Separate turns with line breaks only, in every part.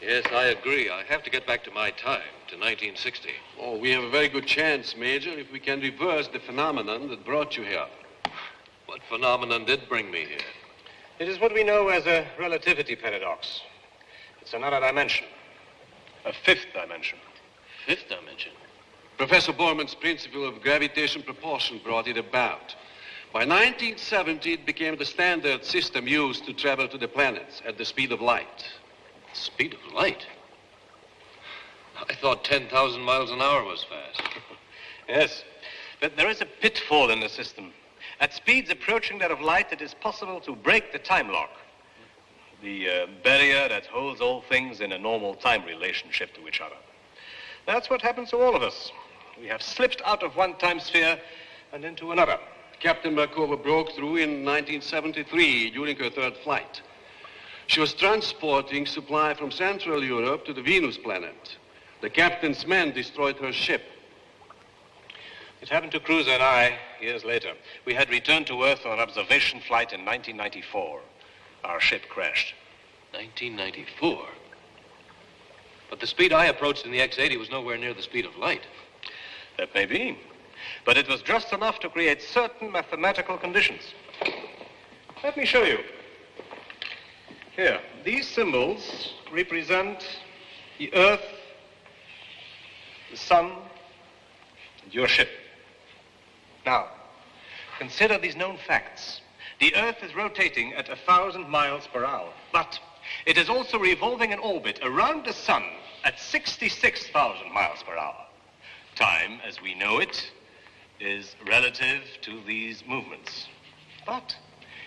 Yes, I agree. I have to get back to my time, to 1960.
Oh, we have a very good chance, Major, if we can reverse the phenomenon that brought you here.
What phenomenon did bring me here?
It is what we know as a relativity paradox. It's another dimension. A fifth dimension.
Fifth dimension?
Professor Borman's principle of gravitation propulsion brought it about. By 1970, it became the standard system used to travel to the planets at the speed of light.
Speed of light? I thought 10,000 miles an hour was fast.
Yes, but there is a pitfall in the system. At speeds approaching that of light, it is possible to break the time lock. The barrier that holds all things in a normal time relationship to each other. That's what happens to all of us. We have slipped out of one time sphere and into another.
Captain Markova broke through in 1973 during her third flight. She was transporting supply from Central Europe to the Venus planet. The captain's men destroyed her ship.
It happened to Cruiser and I years later. We had returned to Earth on an observation flight in 1994. Our ship crashed.
1994? But the speed I approached in the X-80 was nowhere near the speed of light.
That may be. But it was just enough to create certain mathematical conditions. Let me show you. Here, these symbols represent the Earth, the Sun, and your ship. Now, consider these known facts. The Earth is rotating at 1,000 miles per hour, but it is also revolving in orbit around the Sun at 66,000 miles per hour. Time, as we know it, is relative to these movements. But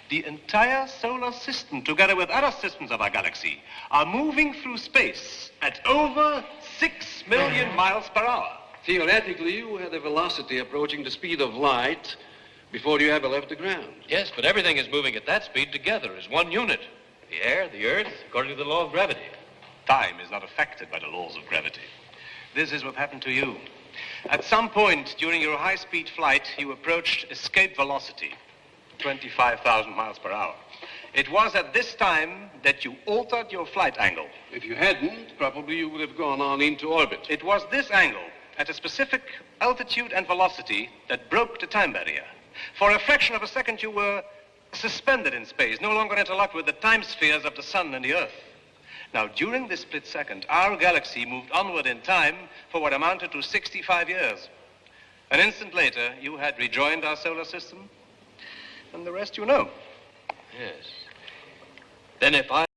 the entire solar system, together with other systems of our galaxy, are moving through space at over 6 million miles per hour.
Theoretically, you had a velocity approaching the speed of light before you ever left the ground.
Yes, but everything is moving at that speed together as one unit. The air, the Earth, according to the law of gravity.
Time is not affected by the laws of gravity. This is what happened to you. At some point during your high-speed flight, you approached escape velocity, 25,000 miles per hour. It was at this time that you altered your flight angle.
If you hadn't, probably you would have gone on into orbit.
It was this angle, at a specific altitude and velocity, that broke the time barrier. For a fraction of a second, you were suspended in space, no longer interlocked with the time spheres of the Sun and the Earth. Now, during this split second, our galaxy moved onward in time for what amounted to 65 years. An instant later, you had rejoined our solar system, and the rest you know.
Yes. Then if I